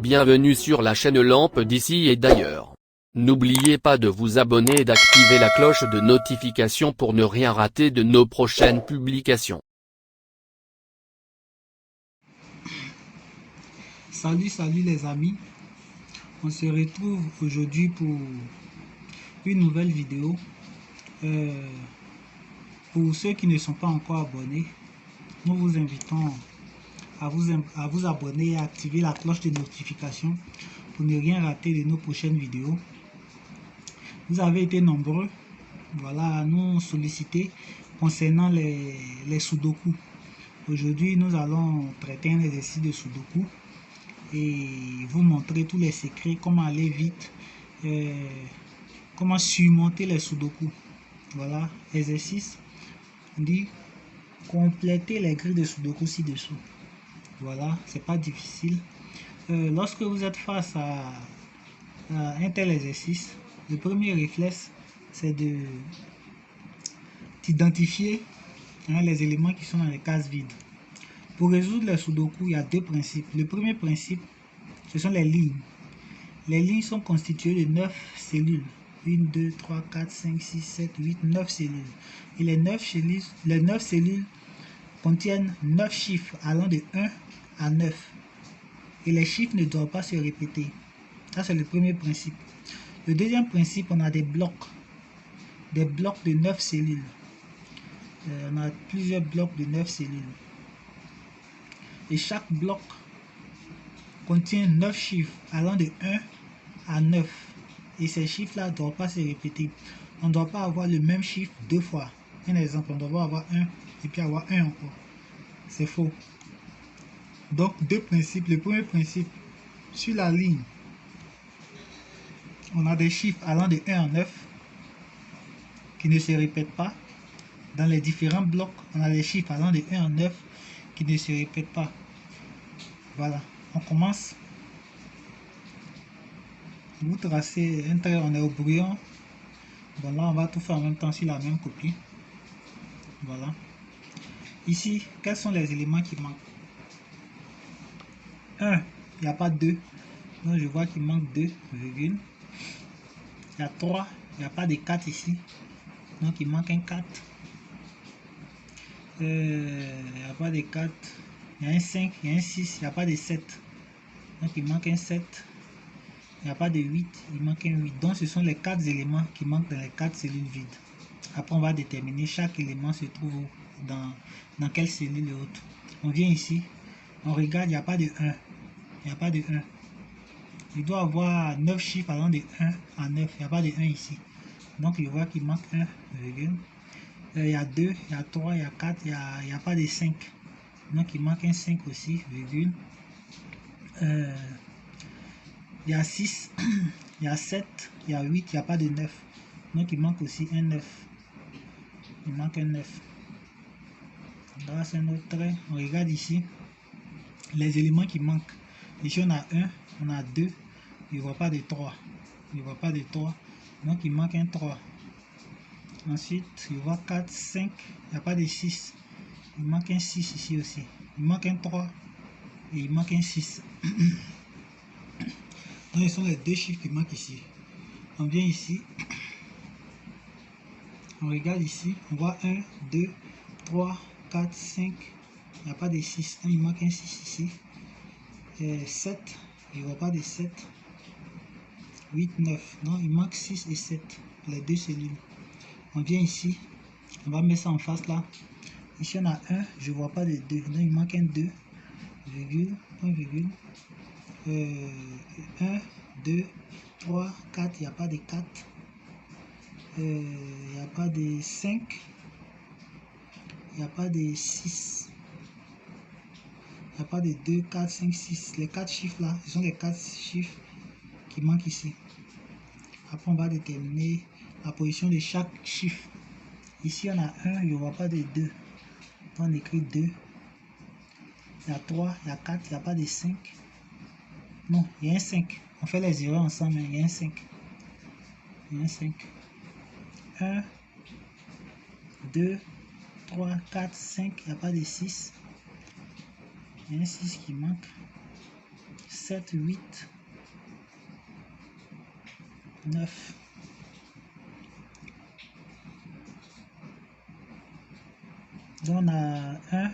Bienvenue sur la chaîne Lampe d'ici et d'ailleurs. N'oubliez pas de vous abonner et d'activer la cloche de notification pour ne rien rater de nos prochaines publications. Salut les amis, on se retrouve aujourd'hui pour une nouvelle vidéo. Pour ceux qui ne sont pas encore abonnés, nous vous invitons à vous abonner et à activer la cloche de notification pour ne rien rater de nos prochaines vidéos. Vous avez été nombreux à nous solliciter concernant les sudoku. Aujourd'hui, nous allons traiter un exercice de sudoku et vous montrer tous les secrets, comment aller vite, comment surmonter les sudoku. Voilà, exercice, on dit compléter les grilles de sudoku ci-dessous. Voilà, c'est pas difficile. Lorsque vous êtes face à un tel exercice, le premier réflexe, c'est d'identifier les éléments qui sont dans les cases vides. Pour résoudre les sudoku, il y a deux principes. Le premier principe, ce sont les lignes. Les lignes sont constituées de 9 cellules. 1, 2, 3, 4, 5, 6, 7, 8, 9 cellules. Et les 9 cellules contiennent 9 chiffres allant de 1 à 9. Et les chiffres ne doivent pas se répéter. Ça, c'est le premier principe. Le deuxième principe, on a des blocs de 9 cellules. On a plusieurs blocs de 9 cellules. Et chaque bloc contient 9 chiffres allant de 1 à 9. Et ces chiffres-là ne doivent pas se répéter. On ne doit pas avoir le même chiffre deux fois. Un exemple, on doit avoir 1 et puis avoir 1 encore. C'est faux. Donc, deux principes. Le premier principe, sur la ligne, on a des chiffres allant de 1 à 9 qui ne se répètent pas. Dans les différents blocs, on a des chiffres allant de 1 à 9 qui ne se répètent pas. Voilà, on commence. Vous tracez un trait, on est au brouillon. Bon, là, on va tout faire en même temps sur la même copie. Voilà. Ici, quels sont les éléments qui manquent? 1, il n'y a pas 2. Donc, je vois qu'il manque 2, virgule. Il y a 3, il n'y a pas de 4 ici. Donc, il manque un 4. Il n'y a pas de 4. Il y a un 5, il y a un 6, il n'y a pas de 7. Donc, il manque un 7. Il n'y a pas de 8, il manque un 8. Donc, ce sont les 4 éléments qui manquent dans les 4 cellules vides. Après, on va déterminer chaque élément se trouve dans quelle cellule et autres. On vient ici, on regarde, il n'y a pas de 1. Il n'y a pas de 1. Il doit avoir 9 chiffres allant de 1 à 9. Il n'y a pas de 1 ici. Donc, je vois qu'il manque 1, virgule. Il y a 2, il y a 3, il y a 4, il n'y a pas de 5. Donc, il manque un 5 aussi, virgule. Il y a 6, il y a 7, il y a 8, il n'y a pas de 9. Donc, il manque aussi un 9. Il manque un 9. Là, c'est un autre trait. On regarde ici les éléments qui manquent. Ici, on a 1, on a 2. Il ne voit pas de 3. Il ne voit pas de 3. Donc, il manque un 3. Ensuite, il voit 4, 5. Il n'y a pas de 6. Il manque un 6 ici aussi. Il manque un 3. Et il manque un 6. Donc, ce sont les deux chiffres qui manquent ici. On vient ici. On regarde ici. On voit 1, 2, 3, 4, 5. Il n'y a pas de 6. Il manque un 6 ici. 7. Il ne voit pas de 7. 8, 9. Non, il manque 6 et 7. Les deux cellules. On vient ici. On va mettre ça en face là. Ici, on a 1. Je ne vois pas de 2. Donc, il manque un 2. Virgule. Point virgule. 1, 2, 3, 4. Il n'y a pas de 4. Il n'y a pas de 5. Il n'y a pas de 6. Il n'y a pas de 2, 4, 5, 6. Les 4 chiffres là, ce sont les 4 chiffres qui manquent ici. Après, on va déterminer la position de chaque chiffre. Ici, on a 1, je ne vois pas de 2. On écrit 2. Il y a 3, il y a 4, il n'y a pas de 5. Non, il y a un 5. On fait les zéros ensemble, il y a un 5. Il y a un 5. 1, 2, 3, 4, 5. Il n'y a pas de 6. Il y a un 6 qui manque. 7, 8, 9. Donc on a 1,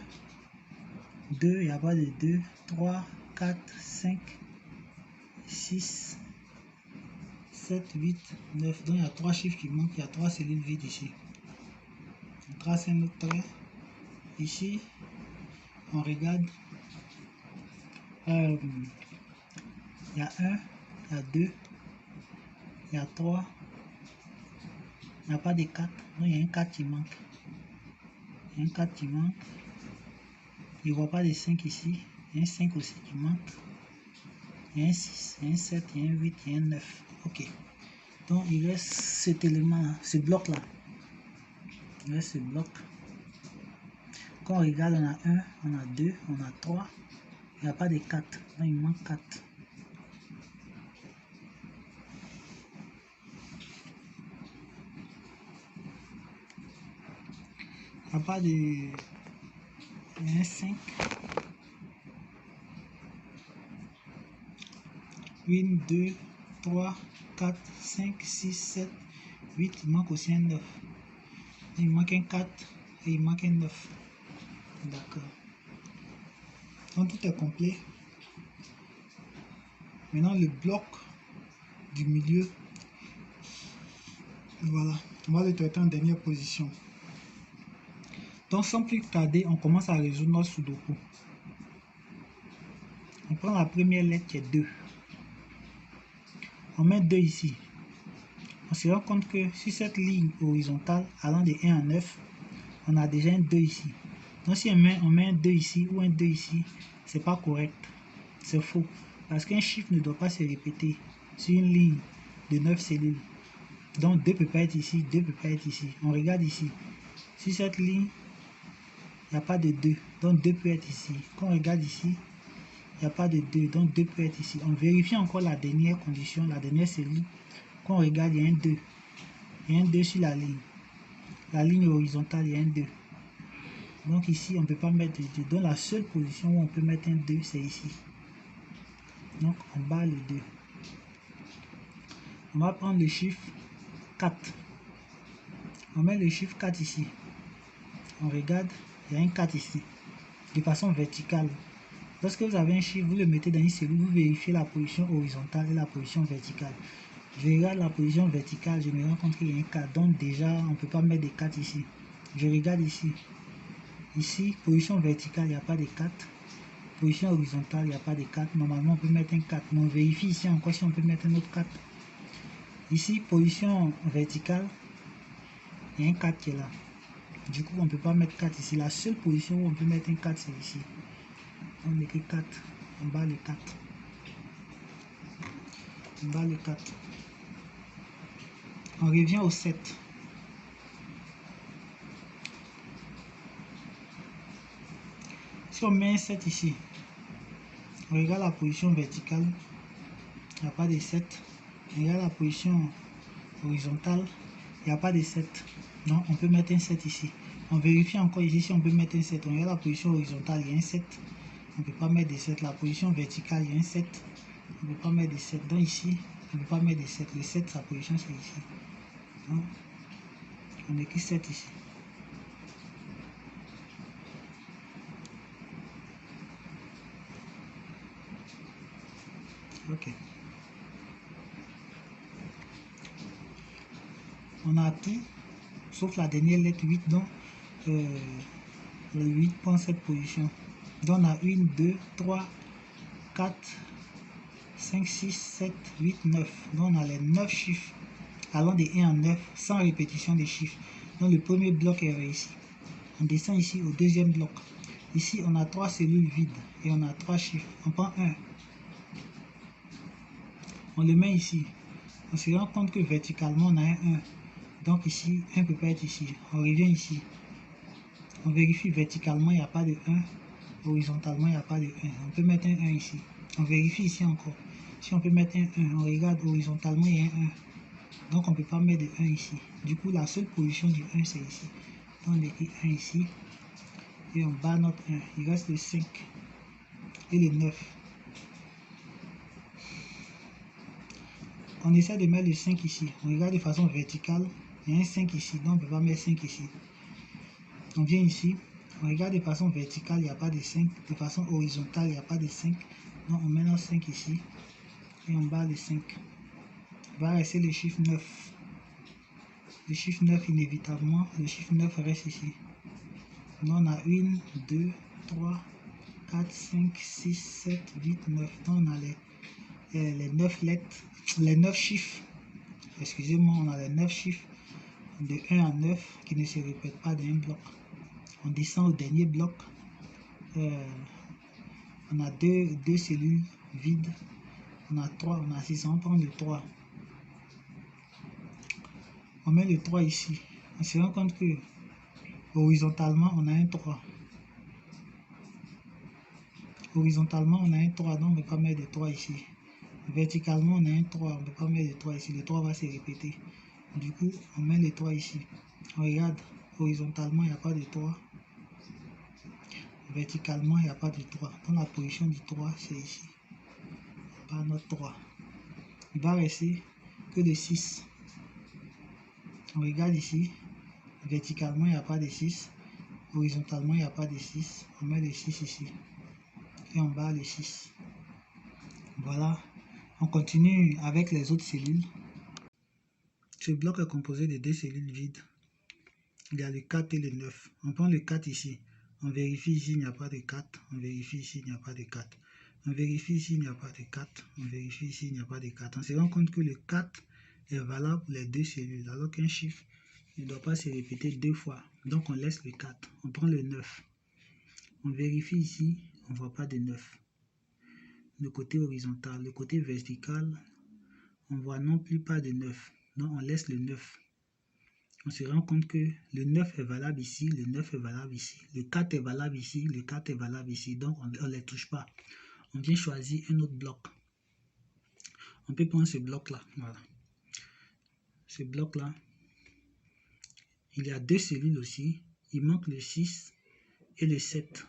2, il n'y a pas de 2, 3, 4, 5, 6, 7, 8, 9. Donc il y a 3 chiffres qui manquent, il y a 3 cellules vides ici. On trace un autre trait. Ici, on regarde. Il y a 1, il y a 2, il y a 3. Il n'y a pas de 4. Donc il y a un 4 qui manque. Il y a un 4 qui manque. Je ne vois pas de 5 ici. Il y a un 5 aussi qui manque. Il y a un 6, il y a un 7, il y a un 8, il y a un 9. Ok. Donc il reste cet élément-là, ce bloc-là. Il reste ce bloc. Quand on regarde, on a 1, on a 2, on a 3. Il n'y a pas de 4. Donc il manque 4. Il n'y a pas de... Il y a un 5. 1, 2, 3, 4, 5, 6, 7, 8. Il manque aussi un 9. Il manque un 4 et il manque un 9. D'accord. Donc tout est complet. Maintenant le bloc du milieu. Voilà. On va le traiter en dernière position. Donc sans plus tarder, on commence à résoudre notre sudoku. On prend la première lettre qui est 2. On met 2 ici. On se rend compte que sur cette ligne horizontale allant de 1 à 9, on a déjà un 2 ici. Donc si on met un 2 ici ou un 2 ici, c'est pas correct. C'est faux. Parce qu'un chiffre ne doit pas se répéter sur une ligne de 9 cellules. Donc 2 ne peut pas être ici, 2 ne peut pas être ici. On regarde ici. Sur cette ligne, il n'y a pas de 2. Donc 2 peut être ici. Quand on regarde ici, il n'y a pas de 2. Donc 2 peut être ici. On vérifie encore la dernière condition, la dernière cellule. Quand on regarde, il y a un 2. Il y a un 2 sur la ligne. La ligne horizontale, il y a un 2. Donc ici, on ne peut pas mettre de 2. Donc la seule position où on peut mettre un 2, c'est ici. Donc on bat le 2. On va prendre le chiffre 4. On met le chiffre 4 ici. On regarde, il y a un 4 ici. De façon verticale. Lorsque vous avez un chiffre, vous le mettez dans une cellule, vous vérifiez la position horizontale et la position verticale. Je regarde la position verticale, je me rends compte qu'il y a un 4. Donc déjà, on ne peut pas mettre des 4 ici. Je regarde ici. Ici, position verticale, il n'y a pas de 4. Position horizontale, il n'y a pas de 4. Normalement, on peut mettre un 4. Mais on vérifie ici encore si on peut mettre un autre 4. Ici, position verticale, il y a un 4 qui est là. Du coup, on ne peut pas mettre 4 ici. La seule position où on peut mettre un 4, c'est ici. On écrit 4. On bat le 4. On bat le 4. On revient au 7. Si on met un 7 ici, on regarde la position verticale, il n'y a pas de 7. On regarde la position horizontale, il n'y a pas de 7. Donc on peut mettre un 7 ici. On vérifie encore ici si on peut mettre un 7. On regarde la position horizontale, il y a un 7. On ne peut pas mettre de 7. La position verticale, il y a un 7. On ne peut pas mettre de 7. Donc ici, on ne peut pas mettre de 7. Le 7, sa position, c'est ici. Donc, on écrit 7 ici. Ok. On a tout, sauf la dernière lettre 8. Donc, le 8 prend cette position. Donc, on a 1, 2, 3, 4, 5, 6, 7, 8, 9. Donc, on a les 9 chiffres allant de 1 à 9 sans répétition des chiffres. Donc, le premier bloc est réussi. On descend ici au deuxième bloc. Ici, on a 3 cellules vides et on a 3 chiffres. On prend 1. On le met ici. On se rend compte que verticalement, on a un 1. Donc ici, 1 ne peut pas être ici. On revient ici. On vérifie verticalement, il n'y a pas de 1. Horizontalement, il n'y a pas de 1. On peut mettre un 1 ici. On vérifie ici encore. Si on peut mettre un 1, on regarde horizontalement, il y a un 1. Donc on ne peut pas mettre de 1 ici. Du coup, la seule position du 1, c'est ici. Donc on écrit 1 ici. Et on bat notre 1. Il reste le 5 et le 9. on essaie de mettre le 5 ici. On regarde de façon verticale. Il y a un 5 ici. Donc, on ne peut pas mettre 5 ici. On vient ici. On regarde de façon verticale. Il n'y a pas de 5. De façon horizontale, il n'y a pas de 5. Donc, on met notre 5 ici. Et on bat le 5. Il va rester le chiffre 9. Le chiffre 9, inévitablement, le chiffre 9 reste ici. Donc, on a 1, 2, 3, 4, 5, 6, 7, 8, 9. Donc, on a les 9 lettres, les 9 chiffres. Excusez-moi, on a les 9 chiffres de 1 à 9 qui ne se répètent pas dans un bloc. On descend au dernier bloc. On a deux cellules vides. On a 3, on a 6. On prend le 3. On met le 3 ici. On se rend compte que horizontalement, on a un 3. Horizontalement, on a un 3, donc on ne peut pas mettre de 3 ici. Verticalement, on a un 3, on ne peut pas mettre de 3 ici. Le 3 va se répéter. Du coup, on met le 3 ici. On regarde, horizontalement, il n'y a pas de 3. Verticalement, il n'y a pas de 3. Dans la position du 3, c'est ici. Pas notre 3. Il va rester que le 6. On regarde ici. Verticalement, il n'y a pas de 6. Horizontalement, il n'y a pas de 6. On met le 6 ici. Et en bas, le 6. Voilà. On continue avec les autres cellules. Ce bloc est composé de 2 cellules vides. Il y a le 4 et le 9. On prend le 4 ici. On vérifie ici, il n'y a pas de 4. On vérifie ici, il n'y a pas de 4. On vérifie ici, il n'y a pas de 4. On vérifie ici, il n'y a pas de 4. On se rend compte que le 4 est valable pour les 2 cellules. Alors qu'un chiffre ne doit pas se répéter 2 fois. Donc on laisse le 4. On prend le 9. On vérifie ici, on ne voit pas de 9. Le côté horizontal, le côté vertical, on ne voit non plus pas de 9. Donc on laisse le 9. On se rend compte que le 9 est valable ici, le 9 est valable ici. Le 4 est valable ici, le 4 est valable ici. Donc on ne les touche pas. On vient choisir un autre bloc. On peut prendre ce bloc-là. Voilà. Ce bloc-là, il y a 2 cellules aussi. Il manque le 6 et le 7.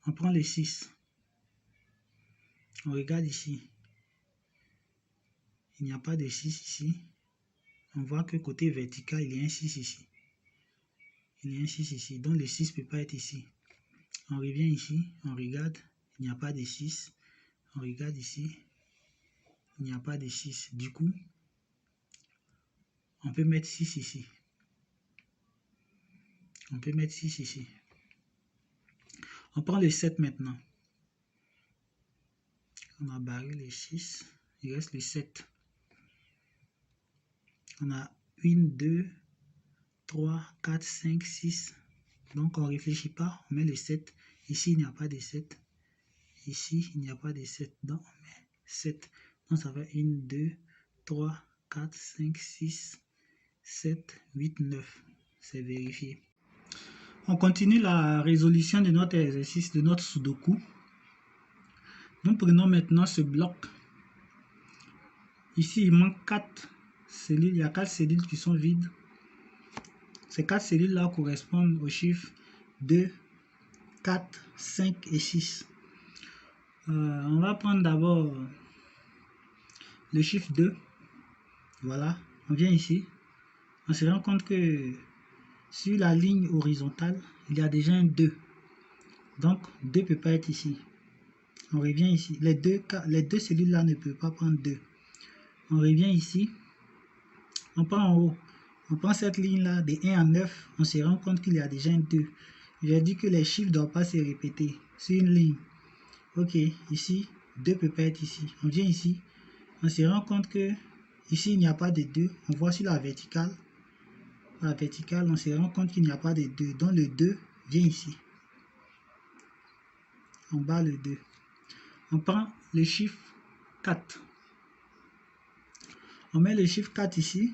On prend le 6. On regarde ici. Il n'y a pas de 6 ici. On voit que côté vertical, il y a un 6 ici. Il y a un 6 ici. Donc le 6 ne peut pas être ici. On revient ici. On regarde. Il n'y a pas de 6. On regarde ici. Il n'y a pas de 6. Du coup, on peut mettre 6 ici. On peut mettre 6 ici. On prend le 7 maintenant. On a barré le 6. Il reste le 7. On a 1, 2, 3, 4, 5, 6. Donc on ne réfléchit pas. On met le 7. Ici, il n'y a pas de 7. Ici, il n'y a pas de 7. Donc on met 7. Donc ça fait 1, 2, 3, 4, 5, 6, 7, 8, 9. C'est vérifié. On continue la résolution de notre exercice, de notre sudoku. Nous prenons maintenant ce bloc. Ici, il manque 4 cellules. Il y a 4 cellules qui sont vides. Ces 4 cellules-là correspondent aux chiffres 2, 4, 5 et 6. On va prendre d'abord le chiffre 2. Voilà. On vient ici. On se rend compte que sur la ligne horizontale, il y a déjà un 2. Donc, 2 ne peut pas être ici. On revient ici. Les deux cellules-là ne peuvent pas prendre 2. On revient ici. On prend en haut. On prend cette ligne-là de 1 à 9. On se rend compte qu'il y a déjà un 2. J'ai dit que les chiffres ne doivent pas se répéter sur une ligne. Ok, ici, 2 ne peut pas être ici. On vient ici. On se rend compte que ici, il n'y a pas de 2. On voit sur la verticale. La verticale, on se rend compte qu'il n'y a pas de 2. Donc le 2 vient ici. En bas, le 2. On prend le chiffre 4. On met le chiffre 4 ici.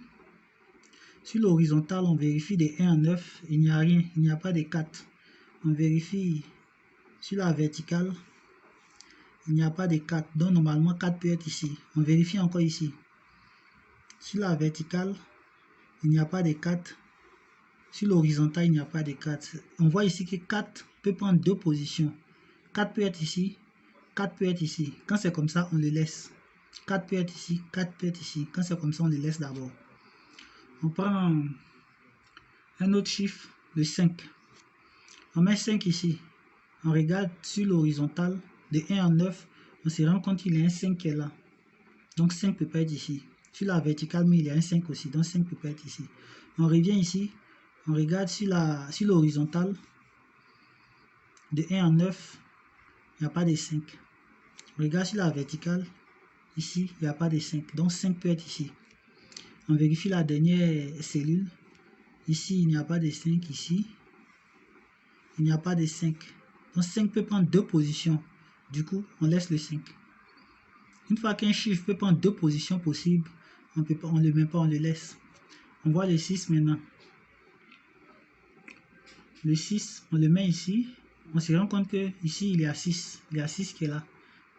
Sur l'horizontale, on vérifie de 1 à 9. Il n'y a rien. Il n'y a pas de 4. On vérifie sur la verticale. Il n'y a pas de 4. Donc normalement, 4 peut être ici. On vérifie encore ici. Sur la verticale, il n'y a pas de 4. Sur l'horizontale, il n'y a pas de 4. On voit ici que 4 peut prendre 2 positions. 4 peut être ici. 4 peut être ici. Quand c'est comme ça, on le laisse. 4 peut être ici, 4 peut être ici. Quand c'est comme ça, on les laisse d'abord. On prend un autre chiffre, le 5. On met 5 ici. On regarde sur l'horizontale de 1 à 9. On se rend compte qu'il y a un 5 qui est là. Donc 5 ne peut pas être ici. Sur la verticale, mais il y a un 5 aussi. Donc 5 ne peut pas être ici. On revient ici. On regarde sur l'horizontale de 1 à 9. Il n'y a pas de 5. On regarde sur la verticale. Ici, il n'y a pas de 5. Donc 5 peut être ici. On vérifie la dernière cellule. Ici, il n'y a pas de 5. Ici, il n'y a pas de 5. Donc 5 peut prendre deux positions. Du coup, on laisse le 5. Une fois qu'un chiffre peut prendre deux positions possibles, on ne le met pas, on le laisse. On voit le 6 maintenant. Le 6, on le met ici. On se rend compte que ici, il y a 6. Il y a 6 qui est là.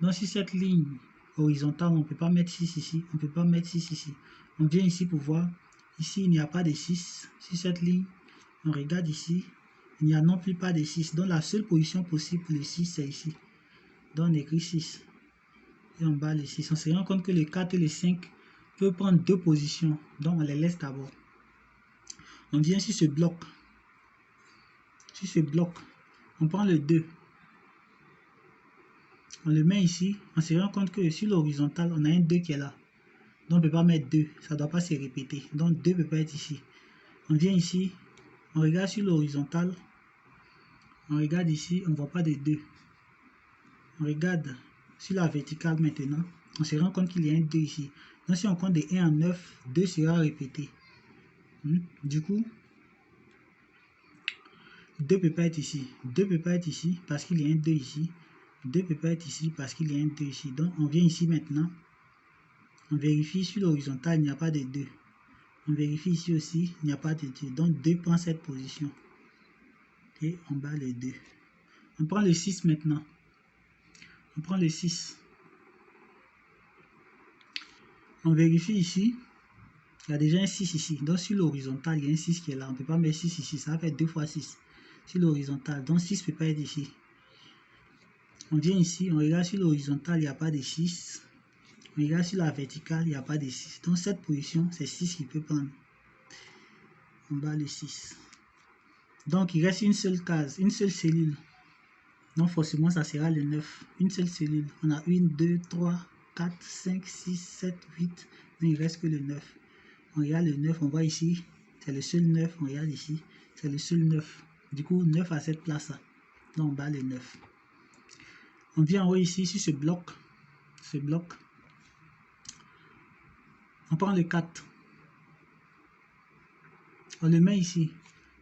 Donc sur cette ligne horizontale, on ne peut pas mettre 6 ici. On ne peut pas mettre 6 ici. On vient ici pour voir. Ici, il n'y a pas de 6. Sur cette ligne, on regarde ici. Il n'y a non plus pas de 6. Donc la seule position possible pour le 6, c'est ici. Donc on écrit 6. Et en bas le 6. On se rend compte que le 4 et le 5 peuvent prendre deux positions. Donc on les laisse d'abord. On vient sur ce bloc. Sur ce bloc, on prend le 2. On le met ici. On se rend compte que sur l'horizontale, on a un 2 qui est là. Donc on ne peut pas mettre 2. Ça ne doit pas se répéter. Donc 2 ne peut pas être ici. On vient ici. On regarde sur l'horizontale. On regarde ici. On ne voit pas de 2. On regarde sur la verticale maintenant. On se rend compte qu'il y a un 2 ici. Donc si on compte de 1 à 9, 2 sera répété. Du coup, 2 ne peut pas être ici. 2 ne peut pas être ici parce qu'il y a un 2 ici. 2 ne peut pas être ici parce qu'il y a un 2 ici. Donc on vient ici maintenant. On vérifie sur l'horizontale, il n'y a pas de 2. On vérifie ici aussi, il n'y a pas de 2. Donc 2 prend cette position. Et on bat les 2. On prend le 6 maintenant. On prend le 6. On vérifie ici. Il y a déjà un 6 ici. Donc sur l'horizontale, il y a un 6 qui est là. On ne peut pas mettre 6 ici. Ça va faire 2 fois 6. Sur l'horizontale. Donc 6 ne peut pas être ici. On vient ici. On regarde sur l'horizontale, il n'y a pas de 6. On regarde sur la verticale, il n'y a pas de 6. Donc cette position, c'est 6 qui peut prendre. On bat le 6. Donc il reste une seule case, une seule cellule. Donc forcément, ça sera le 9. Une seule cellule. On a 1, 2, 3, 4, 5, 6, 7, 8. Donc il ne reste que le 9. On regarde le 9, on voit ici, c'est le seul 9. On regarde ici, c'est le seul 9. Du coup, 9 à cette place-là. Donc on bat le 9. On vient en haut ici, sur ce bloc. Ce bloc. On prend le 4. On le met ici.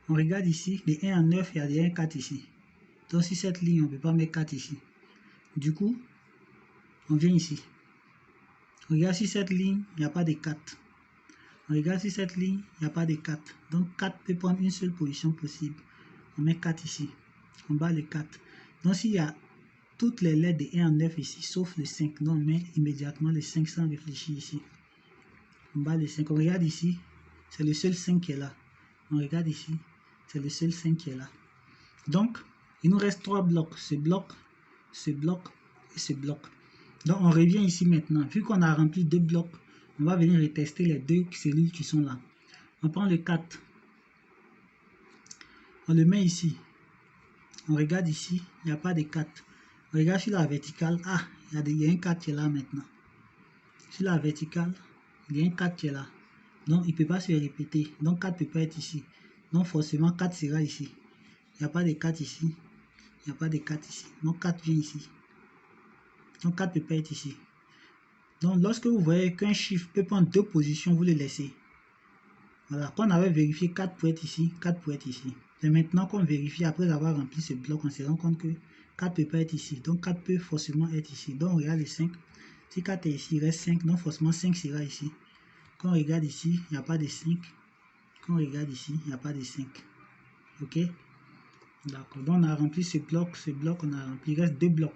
On regarde ici, de 1 à 9, il y a un 4 ici. Donc sur cette ligne, on ne peut pas mettre 4 ici. Du coup, on vient ici. On regarde sur cette ligne, il n'y a pas de 4. On regarde sur cette ligne, il n'y a pas de 4. Donc 4 peut prendre une seule position possible. On met 4 ici. On bat le 4. Donc s'il y a toutes les lettres de 1 à 9 ici, sauf le 5. Donc on met immédiatement le 5 sans réfléchir ici. On bat le 5. On regarde ici, c'est le seul 5 qui est là. On regarde ici, c'est le seul 5 qui est là. Donc, il nous reste 3 blocs. Ce bloc, ce bloc et ce bloc. Donc, on revient ici maintenant. Vu qu'on a rempli 2 blocs, on va venir retester les 2 cellules qui sont là. On prend le 4. On le met ici. On regarde ici, il n'y a pas de 4. On regarde sur la verticale. Ah, il y a un 4 qui est là maintenant. Sur la verticale, il y a un 4 qui est là. Donc, il ne peut pas se répéter. Donc, 4 ne peut pas être ici. Donc, forcément, 4 sera ici. Il n'y a pas de 4 ici. Il n'y a pas de 4 ici. Donc, 4 vient ici. Donc, 4 ne peut pas être ici. Donc, lorsque vous voyez qu'un chiffre peut prendre deux positions, vous le laissez. Voilà. Quand on avait vérifié 4 pour être ici, 4 pour être ici. Et maintenant qu'on vérifie, après avoir rempli ce bloc, on se rend compte que 4 ne peut pas être ici. Donc, 4 peut forcément être ici. Donc, on regarde les 5. Si 4 est ici, il reste 5. Donc, forcément, 5 sera ici. Quand on regarde ici, il n'y a pas de 5. Quand on regarde ici, il n'y a pas de 5. Ok? D'accord. Donc, on a rempli ce bloc, on a rempli. Il reste 2 blocs.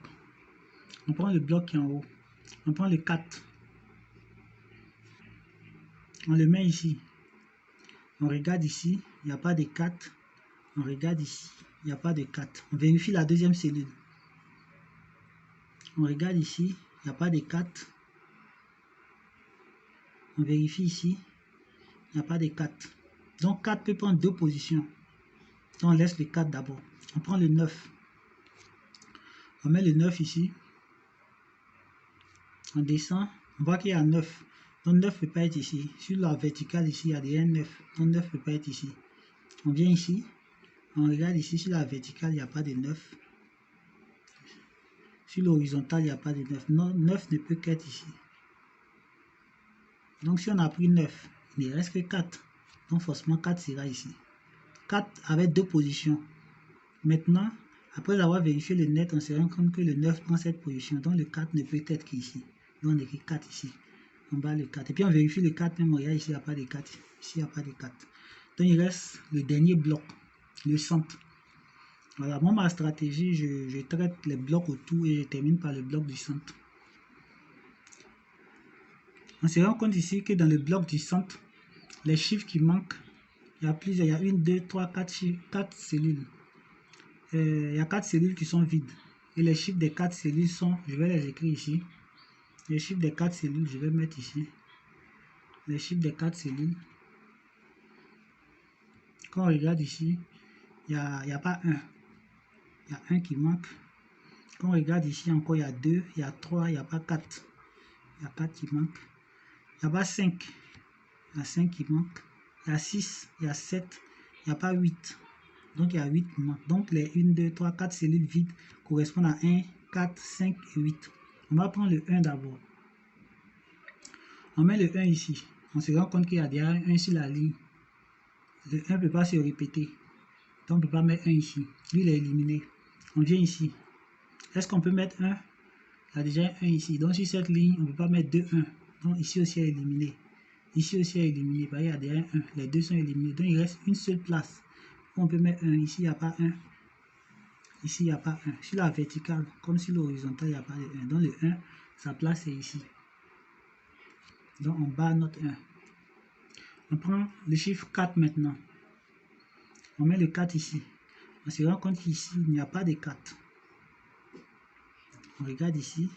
On prend le bloc qui est en haut. On prend le 4. On le met ici. On regarde ici, il n'y a pas de 4. On regarde ici, il n'y a pas de 4. On vérifie la deuxième cellule. On regarde ici, il n'y a pas de 4. On vérifie ici. Il n'y a pas de 4. Donc 4 peut prendre 2 positions. Donc on laisse le 4 d'abord. On prend le 9. On met le 9 ici. On descend. On voit qu'il y a 9. Donc 9 ne peut pas être ici. Sur la verticale ici, il y a des 9. Donc 9 ne peut pas être ici. On vient ici. On regarde ici. Sur la verticale, il n'y a pas de 9. Sur l'horizontale, il n'y a pas de 9. Non, 9 ne peut qu'être ici. Donc si on a pris 9, il ne reste que 4. Donc forcément 4 sera ici. 4 avec 2 positions. Maintenant, après avoir vérifié le net, on se rend compte que le 9 prend cette position. Donc le 4 ne peut être qu'ici. Donc on écrit 4 ici. On bat le 4. Et puis on vérifie le 4 même. Regarde ici, il n'y a pas de 4. Ici, il n'y a pas de 4. Donc il reste le dernier bloc, le centre. Voilà, moi ma stratégie, je traite les blocs autour et je termine par le bloc du centre. On se rend compte ici que dans le bloc du centre, les chiffres qui manquent, il y a plusieurs, il y a 1, 2, 3, 4 cellules. Il y a 4 cellules qui sont vides. Et les chiffres des 4 cellules sont, je vais les écrire ici. Les chiffres des 4 cellules, je vais mettre ici. Les chiffres des 4 cellules. Quand on regarde ici, il n'y a pas 1. Il y a 1 qui manque. Quand on regarde ici encore, il y a 2, il y a 3, il n'y a pas 4. Il y a 4 qui manquent. Il n'y a pas 5. Il y a 5 qui manquent. Il y a 6, il y a 7, il n'y a pas 8. Donc il y a 8 qui manquent. Donc les 1, 2, 3, 4 cellules vides correspondent à 1, 4, 5 et 8. On va prendre le 1 d'abord. On met le 1 ici. On se rend compte qu'il y a déjà un 1 sur la ligne. Le 1 ne peut pas se répéter. Donc on ne peut pas mettre 1 ici. Lui, il est éliminé. On vient ici. Est-ce qu'on peut mettre 1? Il y a déjà un 1 ici. Donc sur cette ligne, on ne peut pas mettre 2, 1. Donc ici aussi est éliminé. Ici aussi est éliminé. Il y a déjà un 1. Les deux sont éliminés. Donc il reste une seule place. On peut mettre 1. Ici, il n'y a pas 1. Ici, il n'y a pas 1. Sur la verticale, comme sur l'horizontale, il n'y a pas de 1. Donc le 1, sa place est ici. Donc on bat notre 1. On prend le chiffre 4 maintenant. On met le 4 ici. On se rend compte qu'ici, il n'y a pas de 4. On regarde ici.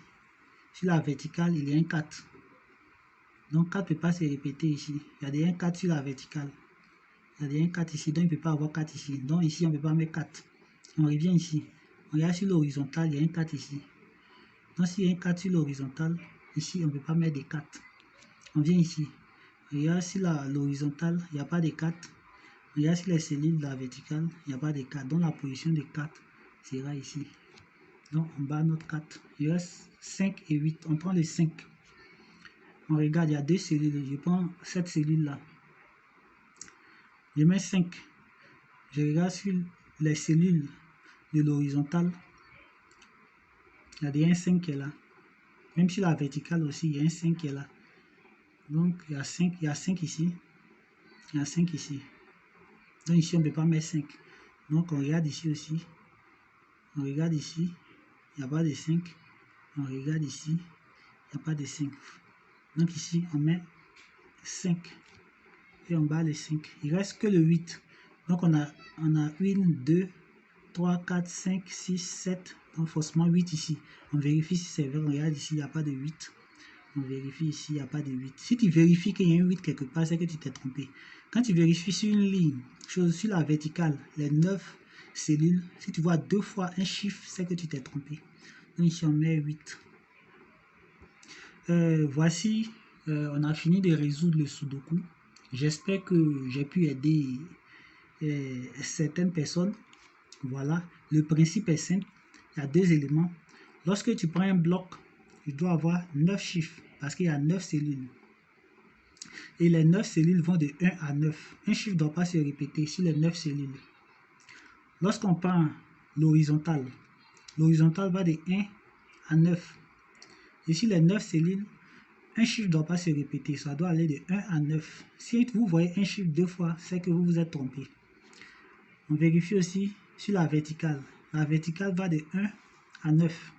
Sur la verticale, il y a un 4. Donc 4 ne peut pas se répéter ici. Il y a des 1 4 sur la verticale. Il y a des 1 4 ici. Donc il ne peut pas avoir 4 ici. Donc ici, on ne peut pas mettre 4. On revient ici. On regarde sur l'horizontale, il y a un 4 ici. Donc s'il y a un 4 sur l'horizontale, ici, on ne peut pas mettre des 4. On vient ici. On regarde sur l'horizontale, il n'y a pas de 4. On regarde sur les cellules de la verticale, il n'y a pas de 4. Donc la position de 4 sera ici. Donc on bat notre 4. Il reste 5 et 8. On prend le 5. On regarde, il y a 2 cellules. Je prends cette cellule-là. Je mets 5. Je regarde sur les cellules de l'horizontale. Il y a déjà un 5 qui est là. Même sur la verticale aussi, il y a un 5 qui est là. Donc il y a 5 ici. Il y a 5 ici. Donc ici, on ne peut pas mettre 5. Donc on regarde ici aussi. On regarde ici. Il n'y a pas de 5. On regarde ici. Il n'y a pas de 5. Donc ici, on met 5. Et on bat le 5. Il ne reste que le 8. Donc on a 1, 2, 3, 4, 5, 6, 7. Donc forcément 8 ici. On vérifie si c'est vrai. On regarde ici, il n'y a pas de 8. On vérifie ici, il n'y a pas de 8. Si tu vérifies qu'il y a un 8 quelque part, c'est que tu t'es trompé. Quand tu vérifies sur une ligne, sur la verticale, les 9 cellules, si tu vois 2 fois un chiffre, c'est que tu t'es trompé. Donc ici, on met 8. Voici, on a fini de résoudre le Sudoku. J'espère que j'ai pu aider certaines personnes. Voilà, le principe est simple. Il y a 2 éléments. Lorsque tu prends un bloc, tu dois avoir 9 chiffres parce qu'il y a 9 cellules. Et les 9 cellules vont de 1 à 9. Un chiffre ne doit pas se répéter sur les 9 cellules. Lorsqu'on prend l'horizontale va de 1 à 9. Et sur les 9 cellules, un chiffre ne doit pas se répéter. Ça doit aller de 1 à 9. Si vous voyez un chiffre 2 fois, c'est que vous vous êtes trompé. On vérifie aussi sur la verticale. La verticale va de 1 à 9.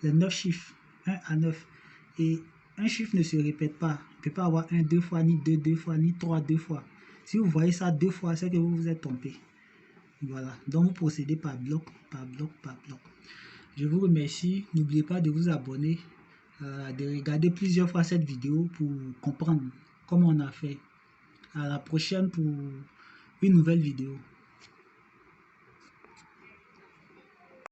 Les 9 chiffres, 1 à 9. Et un chiffre ne se répète pas. On ne peut pas avoir 1 2 fois, ni 2 2 fois, ni 3 2 fois. Si vous voyez ça 2 fois, c'est que vous vous êtes trompé. Voilà. Donc vous procédez par bloc, par bloc, par bloc. Je vous remercie. N'oubliez pas de vous abonner de regarder plusieurs fois cette vidéo pour comprendre comment on a fait. À la prochaine pour une nouvelle vidéo.